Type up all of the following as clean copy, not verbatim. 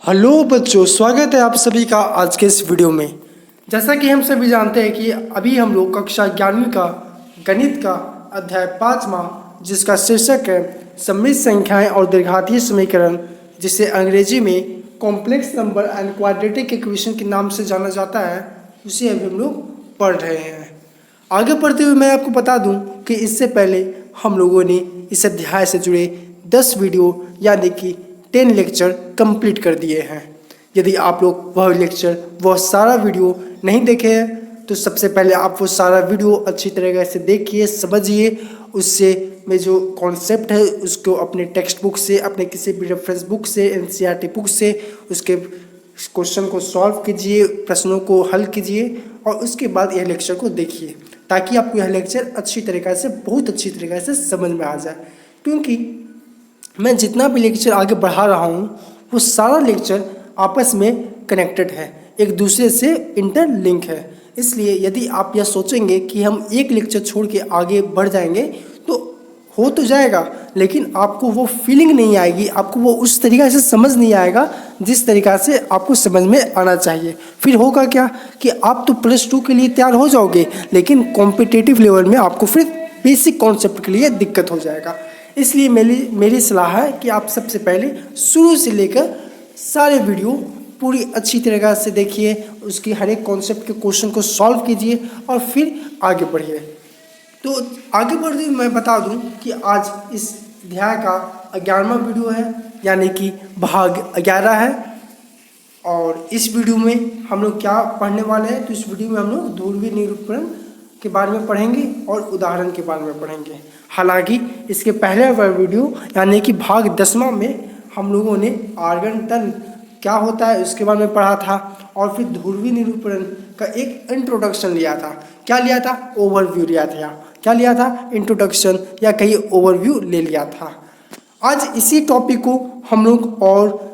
Hello बच्चों, स्वागत है आप सभी का आज के इस वीडियो में। जैसा कि हम सभी जानते हैं कि अभी हम लोग कक्षा 11वीं का गणित का अध्याय 5वां, जिसका शीर्षक है सममित संख्याएं और द्विघातीय समीकरण, जिसे अंग्रेजी में complex number and quadratic equation के नाम से जाना जाता है, उसे अभी हम लोग पढ़ रहे हैं। आगे बढ़ते हुए मैं आपको बता दूं कि इससे पहले हम लोगों ने इस अध्याय से जुड़े 10 वीडियो यानी कि 10 लेक्चर कंप्लीट कर दिए हैं। यदि आप लोग वह सारा वीडियो नहीं देखे हैं तो सबसे पहले आप वो सारा वीडियो अच्छी तरीके से देखिए, समझिए, उससे में जो कॉन्सेप्ट है उसको अपने टेक्स्ट बुक से, अपने किसी भी रेफरेंस बुक से, एनसीईआरटी बुक से उसके क्वेश्चन को सॉल्व कीजिए, प्रश्नों को हल कीजिए और उसके बाद यह लेक्चर को देखिए, ताकि आपको यह लेक्चर अच्छी तरीक़ा से, बहुत अच्छी तरीक़े से समझ में आ जाए। क्योंकि मैं जितना भी लेक्चर आगे बढ़ा रहा हूँ वो सारा लेक्चर आपस में कनेक्टेड है, एक दूसरे से इंटरलिंक है। इसलिए यदि आप यह सोचेंगे कि हम एक लेक्चर छोड़ के आगे बढ़ जाएंगे तो हो तो जाएगा, लेकिन आपको वो फीलिंग नहीं आएगी, आपको वो उस तरीक़ा से समझ नहीं आएगा जिस तरीक़ा से आपको समझ में आना चाहिए। फिर होगा क्या कि आप तो +2 के लिए तैयार हो जाओगे, लेकिन कॉम्पिटिटिव लेवल में आपको फिर बेसिक कॉन्सेप्ट के लिए दिक्कत हो जाएगा। इसलिए मेरी सलाह है कि आप सबसे पहले शुरू से लेकर सारे वीडियो पूरी अच्छी तरीक़ा से देखिए, उसकी हर एक कॉन्सेप्ट के क्वेश्चन को सॉल्व कीजिए और फिर आगे बढ़िए। तो आगे बढ़ते हुए मैं बता दूं कि आज इस अध्याय का 11वां वीडियो है, यानी कि भाग 11 है। और इस वीडियो में हम लोग क्या पढ़ने वाले हैं, तो इस वीडियो में हम लोग ध्रुवीय निरूपण के बारे में पढ़ेंगे और उदाहरण के बारे में पढ़ेंगे। हालांकि इसके पहले वाला वीडियो यानी कि भाग 10वां में हम लोगों ने आर्गन तल क्या होता है उसके बारे में पढ़ा था और फिर ध्रुवीय निरूपण का एक इंट्रोडक्शन लिया था। क्या लिया था? ओवरव्यू लिया था। क्या लिया था? इंट्रोडक्शन या कहीं ओवरव्यू ले लिया था। आज इसी टॉपिक को हम लोग और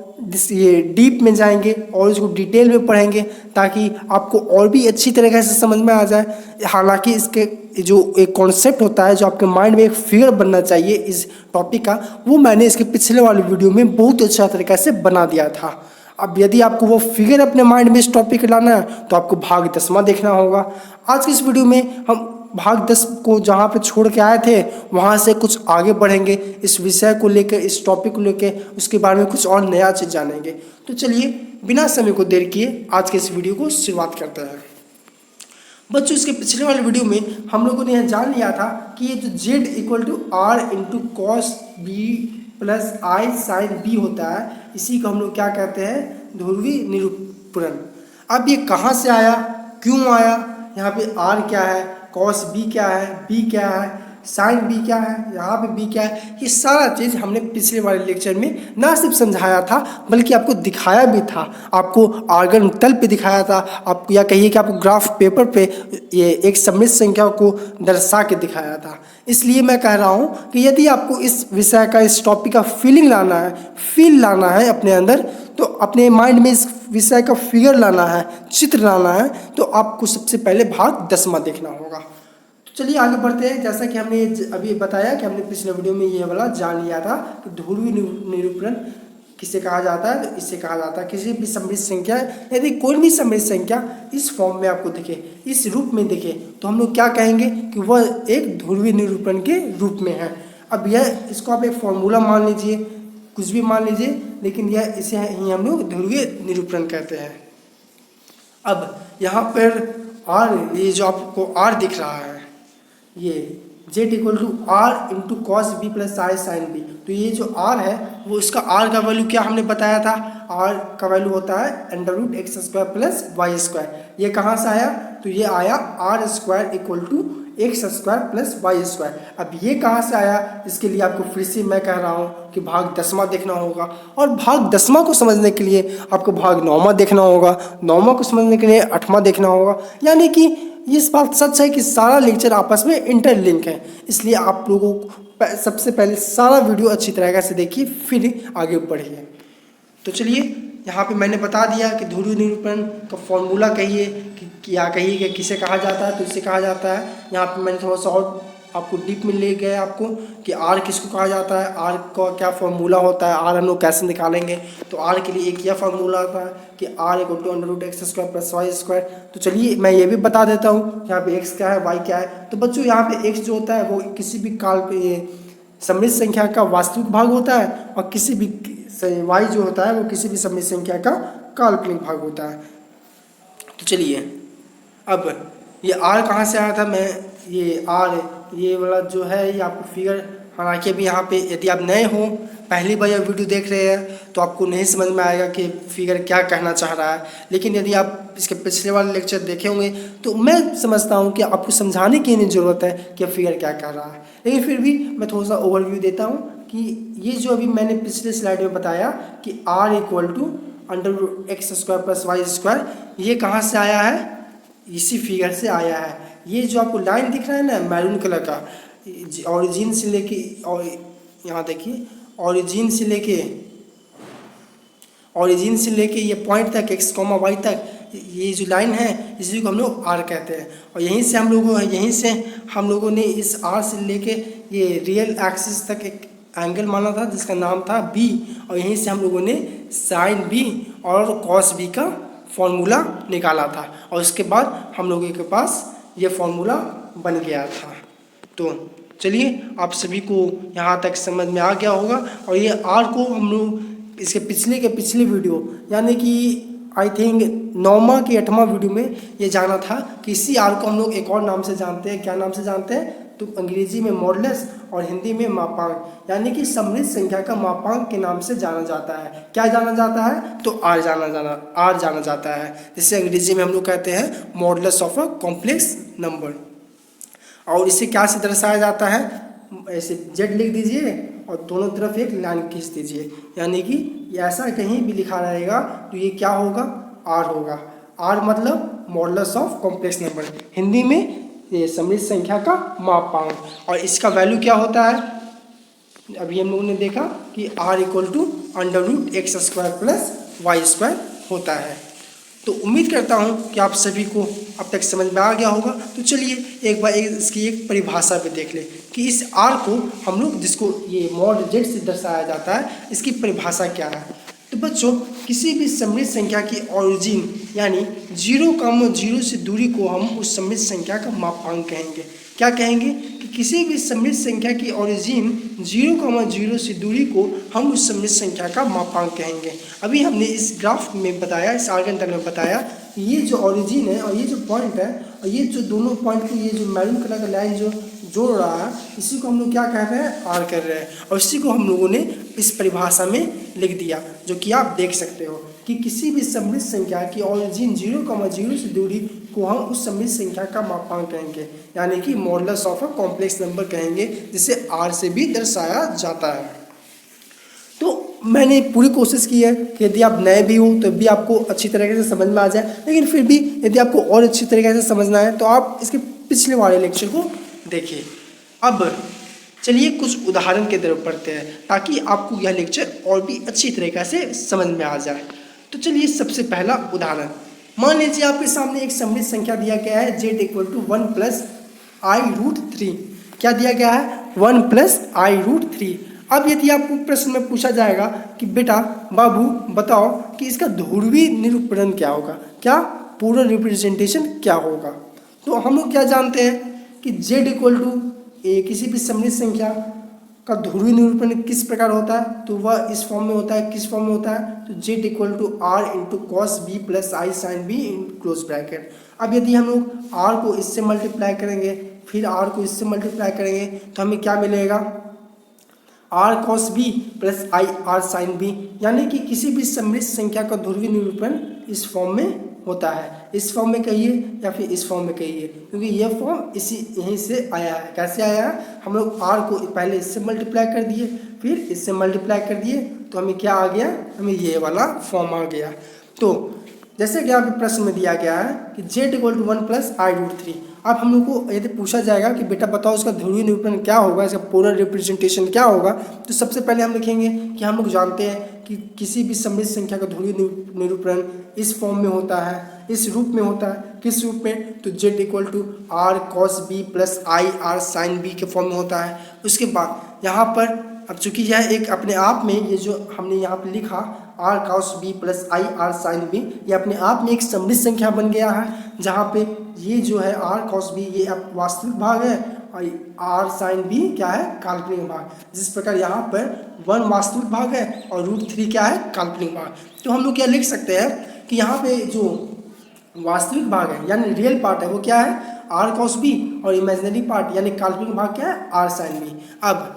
ये डीप में जाएंगे और इसको डिटेल में पढ़ेंगे, ताकि आपको और भी अच्छी तरीके से समझ में आ जाए। हालांकि इसके जो एक कॉन्सेप्ट होता है, जो आपके माइंड में एक फिगर बनना चाहिए इस टॉपिक का, वो मैंने इसके पिछले वाले वीडियो में बहुत अच्छा तरीक़े से बना दिया था। अब यदि आपको वो फिगर अपने माइंड में इस टॉपिक लाना है तो आपको भाग 10वां देखना होगा। आज की इस वीडियो में हम भाग 10 को जहाँ पे छोड़ के आए थे वहाँ से कुछ आगे बढ़ेंगे, इस विषय को लेकर, इस टॉपिक को लेकर, उसके बारे में कुछ और नया चीज़ जानेंगे। तो चलिए बिना समय को देर किए आज के इस वीडियो को शुरुआत करते हैं। बच्चों, इसके पिछले वाले वीडियो में हम लोगों ने यह जान लिया था कि ये जो z = r × cos b + i sin b होता है, इसी को हम लोग क्या कहते हैं? ध्रुवीय निरूपण। अब ये कहाँ से आया, क्यों आया, यहाँ पे r क्या है, cos b क्या है, b क्या है, sin b क्या है, यहाँ पे b क्या है, ये सारा चीज़ हमने पिछले वाले लेक्चर में ना सिर्फ समझाया था बल्कि आपको दिखाया भी था। आपको आर्गन तल पे दिखाया था, आपको या कहिए कि आपको ग्राफ पेपर पे ये एक सममित संख्या को दर्शा के दिखाया था। इसलिए मैं कह रहा हूँ कि यदि आपको इस विषय का, इस टॉपिक का फीलिंग लाना है, फील लाना है अपने अंदर, तो अपने माइंड में इस विषय का फिगर लाना है, चित्र लाना है, तो आपको सबसे पहले भाग 10वां देखना होगा। तो चलिए आगे बढ़ते हैं। जैसा कि हमने अभी बताया कि हमने पिछले वीडियो में ये वाला जान लिया था कि ध्रुवीय निरूपण किसे कहा जाता है, तो इससे कहा जाता है किसी भी सममित संख्या, यदि कोई भी सममित संख्या इस फॉर्म में आपको दिखे, इस रूप में दिखे, तो हम लोग क्या कहेंगे कि वह एक ध्रुवीय निरूपण के रूप में है। अब यह, इसको आप एक फॉर्मूला मान लीजिए, कुछ भी मान लीजिए, लेकिन यह इसे ही हम लोग ध्रुवीय निरूपण कहते हैं। अब यहाँ पर r, ये जो आपको r दिख रहा है, ये z = r × cos b + i sin b, तो ये जो r है वो, इसका r का वैल्यू क्या हमने बताया था? r का वैल्यू होता है √x² + y²। ये कहाँ से आया? तो ये आया r² = x² + y²। अब ये कहाँ से आया? इसके लिए आपको फिर से मैं कह रहा हूँ कि भाग 10वां देखना होगा, और भाग 10वां को समझने के लिए आपको भाग 9वां देखना होगा, 9वां को समझने के लिए 8वां देखना होगा। यानी कि इस बात सच है कि सारा लेक्चर आपस में इंटरलिंक है। इसलिए आप लोगों को सबसे पहले सारा वीडियो अच्छी तरह से देखिए, फिर आगे बढ़िए। तो चलिए, यहाँ पे मैंने बता दिया कि ध्रुवीय निरूपण का फॉर्मूला कहिए कि या कहिए कि किसे कहा जाता है, तो इसे कहा जाता है। यहाँ पे मैंने थोड़ा सा और आपको डीप में ले गए आपको कि आर किसको कहा जाता है, आर का क्या फार्मूला होता है, आर हम लोग कैसे निकालेंगे। तो आर के लिए एक यह फार्मूला आता है कि r equal to under root x square plus y square. तो चलिए मैं ये भी बता देता हूँ यहाँ पे एक्स क्या है, वाई क्या है। तो बच्चों यहाँ पे एक्स जो होता है वो किसी भी सममित संख्या का वास्तविक भाग होता है, और किसी भी वाई जो होता है वो किसी भी सममित संख्या का काल्पनिक भाग होता है। तो चलिए अब ये आर कहाँ से आया था, मैं ये आर ये वाला जो है ये आपको फिगर, हालांकि अभी यहाँ पे यदि आप नए हो पहली बार यह वीडियो देख रहे हैं तो आपको नहीं समझ में आएगा कि फिगर क्या कहना चाह रहा है, लेकिन यदि आप इसके पिछले वाले लेक्चर देखे होंगे तो मैं समझता हूँ कि आपको समझाने की नहीं ज़रूरत है कि फिगर क्या कह रहा है। लेकिन फिर भी मैं थोड़ा सा ओवरव्यू देता हूँ कि ये जो अभी मैंने पिछले स्लाइड में बताया कि r equal to under root x square plus y square, ये कहाँ से आया है, इसी फिगर से आया है। ये जो आपको लाइन दिख रहा है ना मैरून कलर का, ओरिजिन से लेके, और यहाँ देखिए ओरिजिन से लेके ये पॉइंट तक एक्स कॉमा वाई तक, ये जो लाइन है इसी को हम लोग आर कहते हैं। और यहीं से हम लोगों ने इस आर से लेके ये रियल एक्सिस तक एक एंगल माना था जिसका नाम था बी, और यहीं से हम लोगों ने साइन बी और कॉस बी का फॉर्मूला निकाला था, और उसके बाद हम लोगों के पास ये फॉर्मूला बन गया था। तो चलिए आप सभी को यहाँ तक समझ में आ गया होगा। और ये आर को हम लोग इसके पिछले वीडियो यानी कि आई थिंक 9वां कि 8वां वीडियो में ये जाना था कि इसी आर को हम लोग एक और नाम से जानते हैं। क्या नाम से जानते हैं, तो अंग्रेजी में मॉडुलस और हिंदी में मापांक, यानी कि सममित संख्या का मापांक के नाम से जाना जाता है। क्या जाना जाता है, तो आर जाना जाता है, जिसे अंग्रेजी में हम लोग कहते हैं modulus of a complex number. और इसे क्या से दर्शाया जाता है, ऐसे जेड लिख दीजिए और दोनों तरफ एक लाइन खींच दीजिए, यानी कि ऐसा कहीं भी लिखा रहेगा तो ये क्या होगा, आर होगा। आर मतलब modulus of complex number, Hindi में ये सममित संख्या का मापांक। और इसका वैल्यू क्या होता है, अभी हम लोगों ने देखा कि r equal to under root x square plus y square होता है। तो उम्मीद करता हूँ कि आप सभी को अब तक समझ में आ गया होगा। तो चलिए एक बार इसकी एक परिभाषा पे देख लें कि इस आर को हम लोग जिसको ये मॉड जेड से दर्शाया जाता है, इसकी परिभाषा क्या है। तो बच्चों किसी भी सममित संख्या की ओरिजिन यानी 0,0 से दूरी को हम उस सममित संख्या का मापांक कहेंगे। क्या कहेंगे कि किसी भी सममित संख्या की ओरिजिन 0,0 से दूरी को हम उस सममित संख्या का मापांक कहेंगे। अभी हमने इस ग्राफ में बताया, इस आर्गन में बताया कि ये जो ओरिजिन है और ये जो पॉइंट है और ये जो दोनों पॉइंट को ये जो मैरून कलर का लाइन जो जोड़ रहा है, इसी को हम लोग क्या कह रहे हैं, आर कर रहे हैं। और इसी को हम लोगों ने इस परिभाषा में लिख दिया, जो कि आप देख सकते हो कि किसी भी सममित संख्या की ओरिजिन 0,0 से दूरी को हम उस सममित संख्या का मापांक कहेंगे, यानी कि modulus of a complex number कहेंगे, जिसे आर से भी दर्शाया जाता है। तो मैंने पूरी कोशिश की है कि यदि आप नए भी हो तो भी आपको अच्छी तरीके से समझ में आ जाए, लेकिन फिर भी यदि आपको और अच्छी तरीके से समझना है तो आप इसके पिछले वाले लेक्चर को देखिए। अब चलिए कुछ उदाहरण के तरफ पढ़ते हैं ताकि आपको यह लेक्चर और भी अच्छी तरीके से समझ में आ जाए। तो चलिए सबसे पहला उदाहरण, मान लीजिए आपके सामने एक सममित संख्या दिया गया है z equal to 1 plus i root 3। क्या दिया गया है, 1 प्लस आई रूट 3। अब यदि आपको प्रश्न में पूछा जाएगा कि बेटा बाबू बताओ कि इसका ध्रुवीय निरूपण क्या होगा, क्या पूर्ण रिप्रेजेंटेशन क्या होगा। तो हम लोग क्या जानते हैं कि z इक्वल टू किसी भी सममित संख्या का ध्रुवीय निरूपण किस प्रकार होता है, तो वह इस फॉर्म में होता है। किस फॉर्म में होता है, तो z equal to r into cos b plus i sine b in close bracket. अब यदि हम लोग r को इससे मल्टीप्लाई करेंगे फिर r को इससे मल्टीप्लाई करेंगे तो हमें क्या मिलेगा, r cos b plus i r sine b, यानी कि किसी भी सममित संख्या का ध्रुवीय निरूपण इस फॉर्म में होता है। इस फॉर्म में कहिए या फिर इस फॉर्म में कहिए, क्योंकि यह फॉर्म यहीं से आया है। कैसे आया है, हम लोग आर को पहले इससे मल्टीप्लाई कर दिए फिर इससे मल्टीप्लाई कर दिए तो हमें क्या आ गया, हमें ये वाला फॉर्म आ गया। तो जैसे कि यहाँ पे प्रश्न में दिया गया है कि z equal to 1 plus i root 3। अब हम लोग को यदि पूछा जाएगा कि बेटा बताओ इसका ध्रुवीय निरूपण क्या होगा, इसका पूर्ण रिप्रेजेंटेशन क्या होगा, तो सबसे पहले हम लिखेंगे कि हम लोग जानते हैं कि किसी भी सममित संख्या का ध्रुवीय निरूपण इस फॉर्म में होता है, इस रूप में होता है। किस रूप में? तो z equal to r cos b plus i r sine b के फॉर्म में होता है। उसके बाद यहाँ पर अब चूंकि यह एक अपने आप में, ये जो हमने यहाँ पर लिखा r cos b plus i r sine b, ये अपने आप में एक सममित संख्या बन गया है, जहाँ पे ये जो है आर कॉस बी ये अब वास्तविक भाग है और आर साइन बी क्या है? काल्पनिक भाग। जिस प्रकार यहाँ पर 1 वास्तविक भाग है और √3 क्या है? काल्पनिक भाग। तो हम लोग क्या लिख सकते हैं कि यहाँ पे जो वास्तविक भाग है यानी रियल पार्ट है वो क्या है? आर कॉस बी, और इमेजिनरी पार्ट यानी काल्पनिक भाग क्या है? R sine b. अब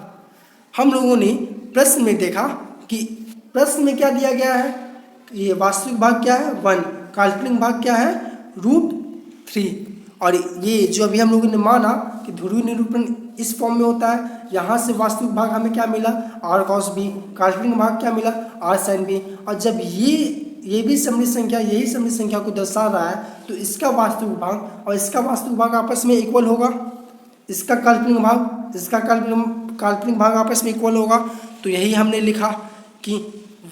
हम लोगों ने प्रश्न में देखा कि प्रश्न में क्या दिया गया है? ये वास्तविक भाग क्या है? 1, काल्पनिक भाग क्या है? √3। और ये जो अभी हम लोगों ने माना कि ध्रुवीय निरूपण इस फॉर्म में होता है, यहाँ से वास्तविक भाग हमें क्या मिला? R cos b. काल्पनिक भाग क्या मिला? R sine b. और जब ये भी सममित संख्या यही सममित संख्या को दर्शा रहा है, तो इसका वास्तविक भाग और इसका वास्तविक भाग आपस में इक्वल होगा। इसका काल्पनिक भाग, इसका काल्पनिक भाग आपस में इक्वल होगा। तो यही हमने लिखा कि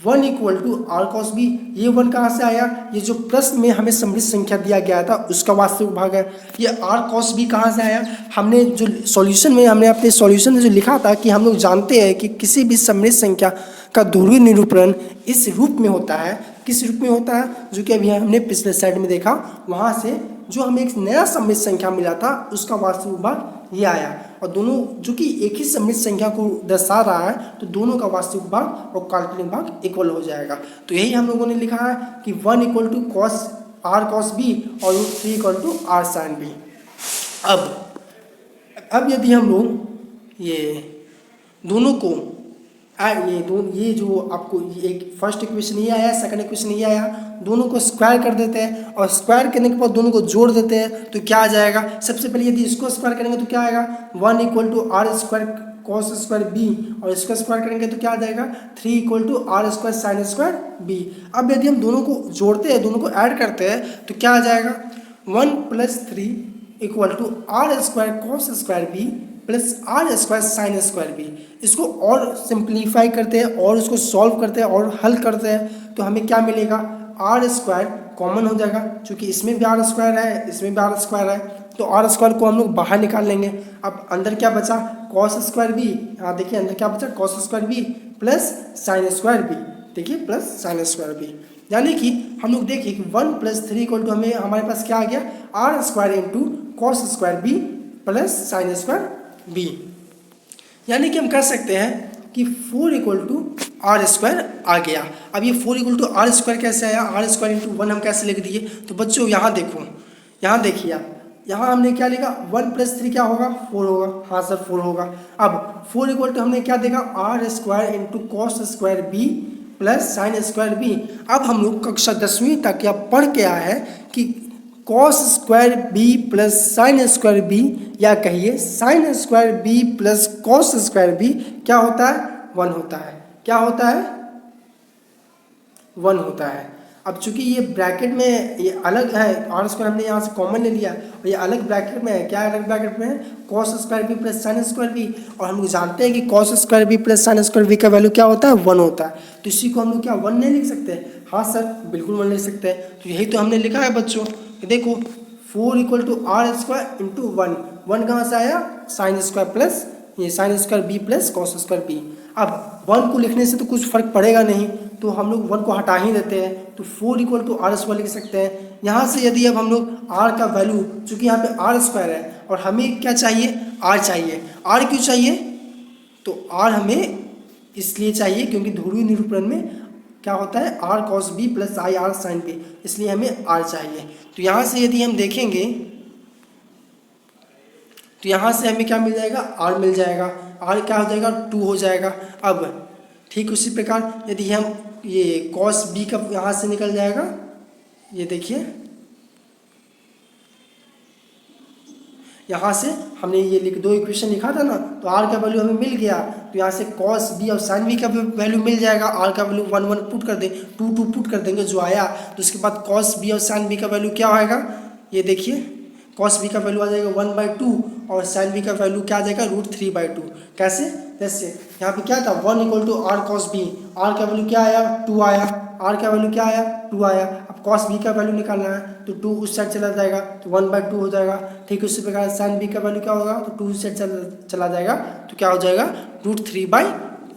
1 equal to r cos b. ये 1 कहाँ से आया? ये जो प्रश्न में हमें सममित संख्या दिया गया था उसका वास्तविक भाग है। ये आर कॉस बी कहाँ से आया? हमने जो सॉल्यूशन में हमने अपने सॉल्यूशन में जो लिखा था कि हम लोग जानते हैं कि किसी भी सममित संख्या का ध्रुवीय निरूपण इस रूप में होता है। किस रूप में होता है? जो कि अभी हमने पिछले स्लाइड में देखा, वहाँ से जो हमें एक नया सममित संख्या मिला था उसका वास्तविक भाग ये आया। और दोनों जो कि एक ही सममित संख्या को दर्शा रहा है, तो दोनों का वास्तविक भाग और काल्पनिक भाग इक्वल हो जाएगा। तो यही हम लोगों ने लिखा है कि 1 equal to cos r cos b और √3 equal to r sine b. अब यदि हम लोग ये दोनों को ये जो आपको एक फर्स्ट इक्वेशन ये आया, सेकंड इक्वेशन ये आया, दोनों को स्क्वायर कर देते हैं और स्क्वायर करने के बाद दोनों को जोड़ देते हैं, तो क्या आ जाएगा? सबसे पहले यदि इसको स्क्वायर करेंगे तो क्या आएगा? 1 equal to r square cos square b, और इसका स्क्वायर करेंगे तो क्या आ जाएगा? 3 equal to r square sine square b. अब यदि हम दोनों को जोड़ते हैं, दोनों को ऐड करते हैं, तो क्या आ जाएगा? 1 + 3 equal to r square cos square b plus r square sine square b. इसको और सिंप्लीफाई करते हैं और इसको सॉल्व करते हैं और हल करते हैं, तो हमें क्या मिलेगा? आर स्क्वायर कॉमन हो जाएगा, क्योंकि इसमें भी आर स्क्वायर है, इसमें भी आर स्क्वायर है, तो आर स्क्वायर को हम लोग बाहर निकाल लेंगे। अब अंदर क्या बचा? Cos square b. हाँ देखिए अंदर क्या बचा? Cos square b plus sine square b. देखिए प्लस साइन स्क्वायर बी, यानी कि हम लोग देखिए कि 1 + 3 इक्वल टू हमें हमारे पास क्या आ गया? R square into cos square b plus sine square b. यानी कि हम कर सकते हैं कि 4 इक्वल टू आर स्क्वायर आ गया। अब ये 4 इक्वल टू आर स्क्वायर कैसे आया? आर स्क्वायर इंटू 1 हम कैसे लिख दिए? तो बच्चों यहाँ देखो, यहाँ देखिए आप, यहाँ हमने क्या लिखा? 1 + 3 क्या होगा? 4 होगा। हाँ सर 4 होगा। अब 4 इक्वल टू हमने क्या देखा? R square into cos square b plus sine square b. अब हम लोग कक्षा 10वीं तक या पढ़ के आया है कि cos square b plus sine square b, या कहिए sine square b plus cos square b क्या होता है? 1 होता है। क्या होता है? 1 होता है। अब चूंकि ये ब्रैकेट में ये अलग है, आर स्क्वायर हमने यहाँ से कॉमन ले लिया और ये अलग ब्रैकेट में है। क्या अलग ब्रैकेट में है? Cos square b plus sine square b. और हम लोग जानते हैं कि cos square b plus sine square b का वैल्यू क्या होता है? 1 होता है। तो इसी को हम लोग क्या 1 नहीं लिख सकते? हाँ सर बिल्कुल 1 लिख सकते हैं। तो यही तो हमने लिखा है बच्चों। देखो 4 equal to r square into 1। 1 कहाँ से आया? साइन स्क्वायर प्लस ये sine square b plus cos square b. अब 1 को लिखने से तो कुछ फर्क पड़ेगा नहीं, तो हम लोग 1 को हटा ही देते हैं, तो 4 इक्वल टू आर स्क्वायर लिख सकते हैं। यहाँ से यदि अब हम लोग आर का वैल्यू, चूँकि यहाँ पे आर स्क्वायर है और हमें क्या चाहिए? आर चाहिए। आर क्यों चाहिए? तो आर हमें इसलिए चाहिए क्योंकि ध्रुवीय निरूपण में क्या होता है? R cos b plus i r sine b, इसलिए हमें आर चाहिए। तो यहाँ से यदि हम देखेंगे तो यहाँ से हमें क्या मिल जाएगा? आर मिल जाएगा। आर क्या हो जाएगा? 2 हो जाएगा। अब ठीक उसी प्रकार यदि हम ये कॉस बी का यहाँ से निकल जाएगा, ये देखिए यहाँ से हमने ये 2 इक्वेशन लिखा था ना, तो आर का वैल्यू हमें मिल गया। तो यहाँ से कॉस बी और साइन बी का वैल्यू मिल जाएगा। आर का वैल्यू 1 1 पुट कर दें, 2 2 पुट कर देंगे जो आया। तो उसके बाद कॉस बी और साइन बी का वैल्यू क्या आएगा? ये देखिए कॉस बी का वैल्यू आ जाएगा 1/2 और साइन बी का वैल्यू क्या आ जाएगा √3/2। कैसे? जैसे यहाँ पे क्या था 1 = r cos b, r का वैल्यू क्या आया 2 आया, r का वैल्यू क्या आया 2 आया। अब cos b का वैल्यू निकालना है तो 2 उस साइड चला जाएगा तो 1/2 हो जाएगा। ठीक उसी प्रकार साइन b का वैल्यू क्या होगा तो 2 उस साइड चला जाएगा तो क्या हो जाएगा √3/2।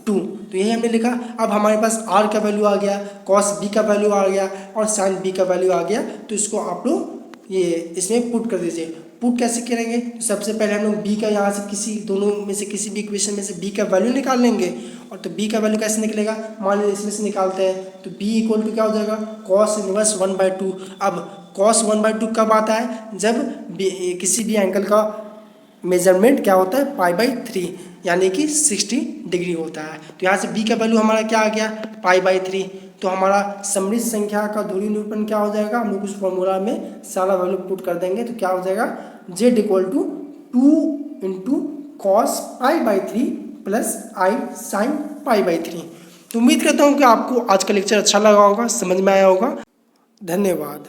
तो यही हमने लिखा। अब हमारे पास r का वैल्यू आ गया, cos b का वैल्यू आ गया और sin b का वैल्यू आ गया। तो इसको आप लोग ये इसमें पुट कर दीजिए। पुट कैसे करेंगे? तो सबसे पहले हम लोग b का यहाँ से किसी दोनों में से किसी भी इक्वेशन में से b का वैल्यू निकाल लेंगे। और तो b का वैल्यू कैसे निकलेगा? मान लीजिए इसमें से निकालते हैं तो b = क्या हो जाएगा cos इनवर्स 1/2। अब cos 1/2 कब आता है? जब किसी भी एंगल का मेजरमेंट क्या होता है π/3 यानी कि 60 डिग्री होता है। तो यहाँ से b का वैल्यू हमारा क्या आ गया π/3। तो हमारा समृद्ध संख्या का धुरी निरूपण क्या हो जाएगा? हम लोग उस फॉर्मूला में सारा वैल्यू पुट कर देंगे तो क्या हो जाएगा z = 2 × cos π/3 + I sin π/3। तो उम्मीद करता हूँ कि आपको आज का लेक्चर अच्छा लगा होगा, समझ में आया होगा। धन्यवाद।